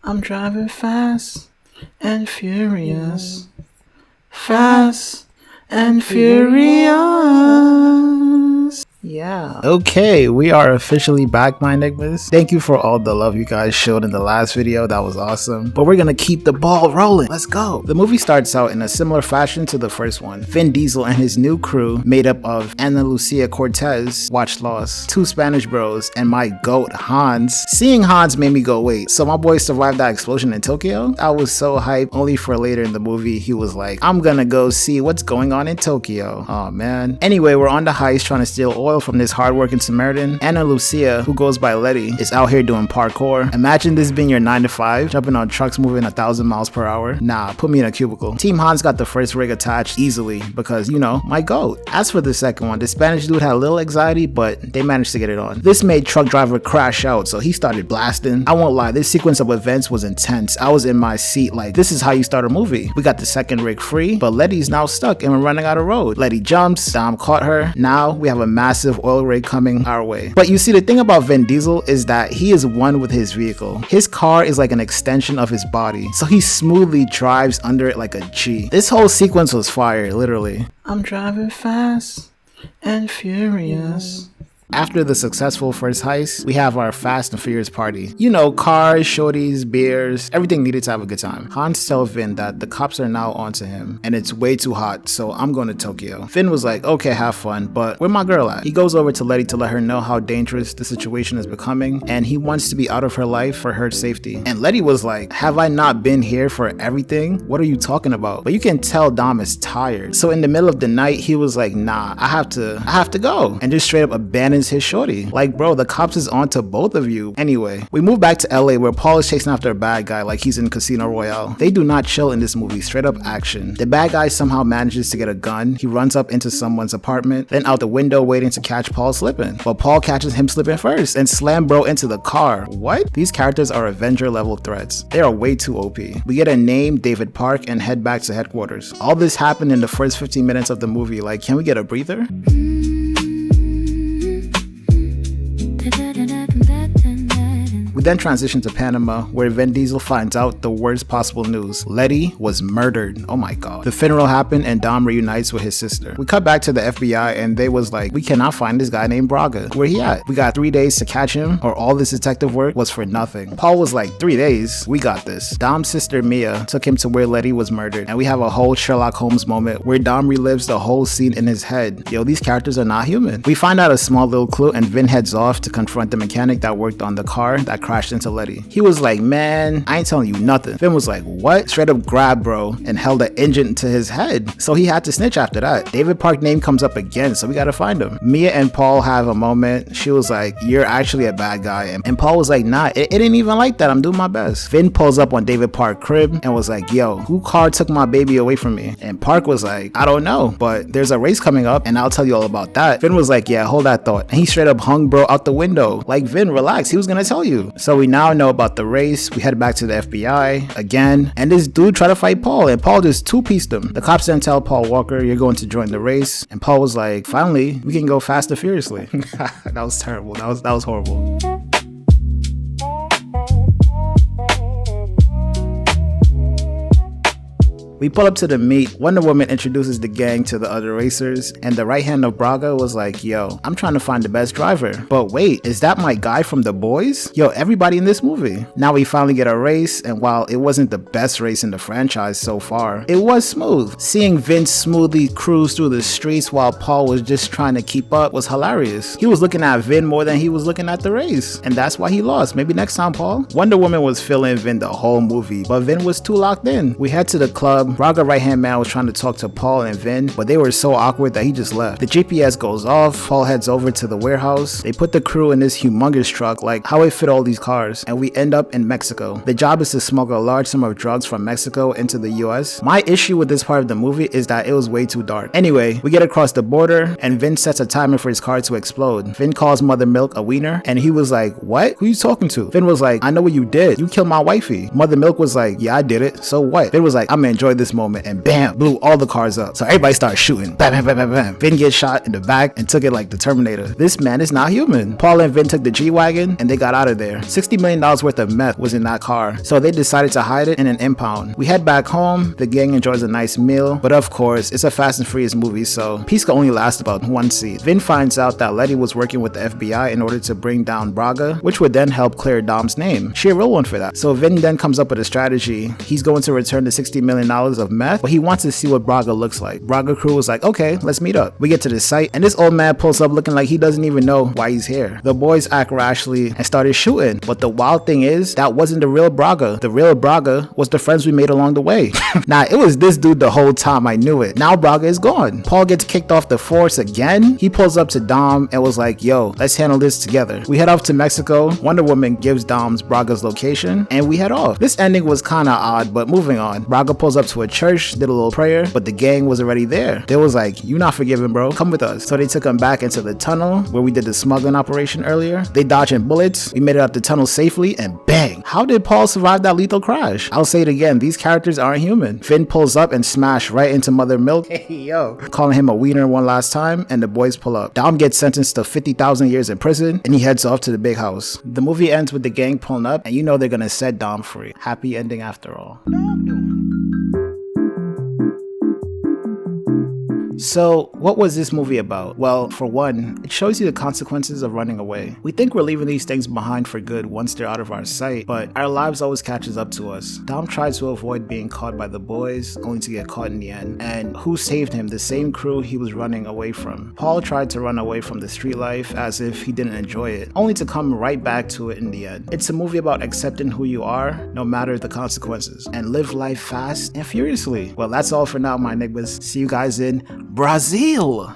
I'm driving fast and furious. Fast and furious. Yeah. Okay, we are officially back, my Enigmas. Thank you for all the love you guys showed in the last video. That was awesome. But we're gonna keep the ball rolling. Let's go. The movie starts out in a similar fashion to the first one. Vin Diesel and his new crew, made up of Ana Lucia Cortez, watched Lost, two Spanish bros, and my goat, Hans. Seeing Hans made me go, wait, so my boy survived that explosion in Tokyo? I was so hyped, only for later in the movie, he was like, I'm gonna go see what's going on in Tokyo. Oh man. Anyway, we're on the heist trying to steal oil from this hardworking Samaritan. Ana Lucia, who goes by Letty, is out here doing parkour. Imagine this being your 9 to 5, jumping on trucks moving 1,000 miles per hour. Nah, put me in a cubicle. Team Hans got the first rig attached easily because, you know, my goat. As for the second one, the Spanish dude had a little anxiety, but they managed to get it on. This made truck driver crash out, so he started blasting. I won't lie, this sequence of events was intense. I was in my seat like, this is how you start a movie. We got the second rig free, but Letty's now stuck and we're running out of road. Letty jumps, Dom caught her. Now we have a massive oil rig coming our way. But you see, the thing about Vin Diesel is that he is one with his vehicle. His car is like an extension of his body, so he smoothly drives under it like a G. This whole sequence was fire, literally. I'm driving fast and furious. After the successful first heist, we have our Fast and Furious party. You know, cars, shorties, beers, everything needed to have a good time. Hans tells Vin that the cops are now onto him and it's way too hot, so I'm going to Tokyo. Vin was like, okay, have fun, but where my girl at? He goes over to Letty to let her know how dangerous the situation is becoming and he wants to be out of her life for her safety. And Letty was like, have I not been here for everything? What are you talking about? But you can tell Dom is tired. So in the middle of the night, he was like, nah, I have to go. And just straight up abandons his shorty. Like, bro, the cops is on to both of you. Anyway, we move back to LA where Paul is chasing after a bad guy like he's in Casino Royale. They do not chill in this movie, straight up action. The bad guy somehow manages to get a gun. He runs up into someone's apartment, then out the window waiting to catch Paul slipping. But Paul catches him slipping first and slam bro into the car. What? These characters are Avenger level threats. They are way too OP. We get a name, David Park, and head back to headquarters. All this happened in the first 15 minutes of the movie. Like, can we get a breather? We then transition to Panama, where Vin Diesel finds out the worst possible news. Letty was murdered. Oh my god. The funeral happened and Dom reunites with his sister. We cut back to the FBI and they was like, we cannot find this guy named Braga. Where he at? We got 3 days to catch him or all this detective work was for nothing. Paul was like, 3 days? We got this. Dom's sister Mia took him to where Letty was murdered and we have a whole Sherlock Holmes moment where Dom relives the whole scene in his head. Yo, these characters are not human. We find out a small little clue and Vin heads off to confront the mechanic that worked on the car that crashed into Letty. He was like, man, I ain't telling you nothing. Vin was like, what? Straight up grabbed bro and held the engine to his head. So he had to snitch after that. David Park name comes up again, so we gotta find him. Mia and Paul have a moment. She was like, you're actually a bad guy. And Paul was like, nah, it ain't even like that. I'm doing my best. Vin pulls up on David Park crib and was like, yo, who car took my baby away from me? And Park was like, I don't know, but there's a race coming up and I'll tell you all about that. Vin was like, yeah, hold that thought. And he straight up hung bro out the window. Like, Vin, relax. He was gonna tell you. So we now know about the race. We head back to the FBI again, and this dude tried to fight Paul, and Paul just two-pieced him. The cops then tell Paul Walker, you're going to join the race, and Paul was like, finally, we can go fast and furiously. That was terrible. That was horrible. We pull up to the meet. Wonder Woman introduces the gang to the other racers, and the right hand of Braga was like, yo, I'm trying to find the best driver. But wait, is that my guy from The Boys? Yo, everybody in this movie. Now we finally get a race, and while it wasn't the best race in the franchise so far, it was smooth. Seeing Vince smoothly cruise through the streets while Paul was just trying to keep up was hilarious. He was looking at Vin more than he was looking at the race, and that's why he lost. Maybe next time, Paul. Wonder Woman was feeling Vin the whole movie, but Vin was too locked in. We head to the club. Braga right-hand man was trying to talk to Paul and Vin, but they were so awkward that he just left. The GPS goes off. Paul heads over to the warehouse. They put the crew in this humongous truck, like how it fit all these cars, and we end up in Mexico. The job is to smuggle a large sum of drugs from Mexico into the US. My issue with this part of the movie is that it was way too dark. Anyway, we get across the border and Vin sets a timer for his car to explode. Vin calls Mother Milk a wiener and he was like, what? Who you talking to? Vin was like, I know what you did. You killed my wifey. Mother Milk was like, yeah, I did it. So what? Vin was like, I'm gonna enjoy this moment and bam, blew all the cars up. So everybody started shooting. Bam, bam, bam, bam, bam. Vin gets shot in the back and took it like the Terminator. This man is not human. Paul and Vin took the G-Wagon and they got out of there. $60 million worth of meth was in that car, so they decided to hide it in an impound. We head back home. The gang enjoys a nice meal, but of course, it's a Fast and Furious movie, so peace can only last about one scene. Vin finds out that Letty was working with the FBI in order to bring down Braga, which would then help clear Dom's name. She a real one for that. So Vin then comes up with a strategy. He's going to return the $60 million of meth, but he wants to see what Braga looks like. Braga crew was like, okay, let's meet up. We get to the site, and this old man pulls up looking like he doesn't even know why he's here. The boys act rashly and started shooting, but the wild thing is, that wasn't the real Braga. The real Braga was the friends we made along the way. Nah, it was this dude the whole time. I knew it. Now Braga is gone. Paul gets kicked off the force again. He pulls up to Dom and was like, yo, let's handle this together. We head off to Mexico. Wonder Woman gives Dom's Braga's location, and we head off. This ending was kinda odd, but moving on. Braga pulls up to a church, did a little prayer, but the gang was already there. They was like, you not forgiven, bro. Come with us. So they took him back into the tunnel where we did the smuggling operation earlier. They dodging bullets. We made it out the tunnel safely, and bang. How did Paul survive that lethal crash? I'll say it again, these characters aren't human. Finn pulls up and smash right into Mother Milk. Hey, yo. Calling him a wiener one last time, and the boys pull up. Dom gets sentenced to 50,000 years in prison, and he heads off to the big house. The movie ends with the gang pulling up, and you know they're gonna set Dom free. Happy ending after all. So, what was this movie about? Well, for one, it shows you the consequences of running away. We think we're leaving these things behind for good once they're out of our sight, but our lives always catches up to us. Dom tries to avoid being caught by the boys, only to get caught in the end. And who saved him? The same crew he was running away from. Paul tried to run away from the street life as if he didn't enjoy it, only to come right back to it in the end. It's a movie about accepting who you are, no matter the consequences, and live life fast and furiously. Well, that's all for now, my niggas. See you guys in Brazil.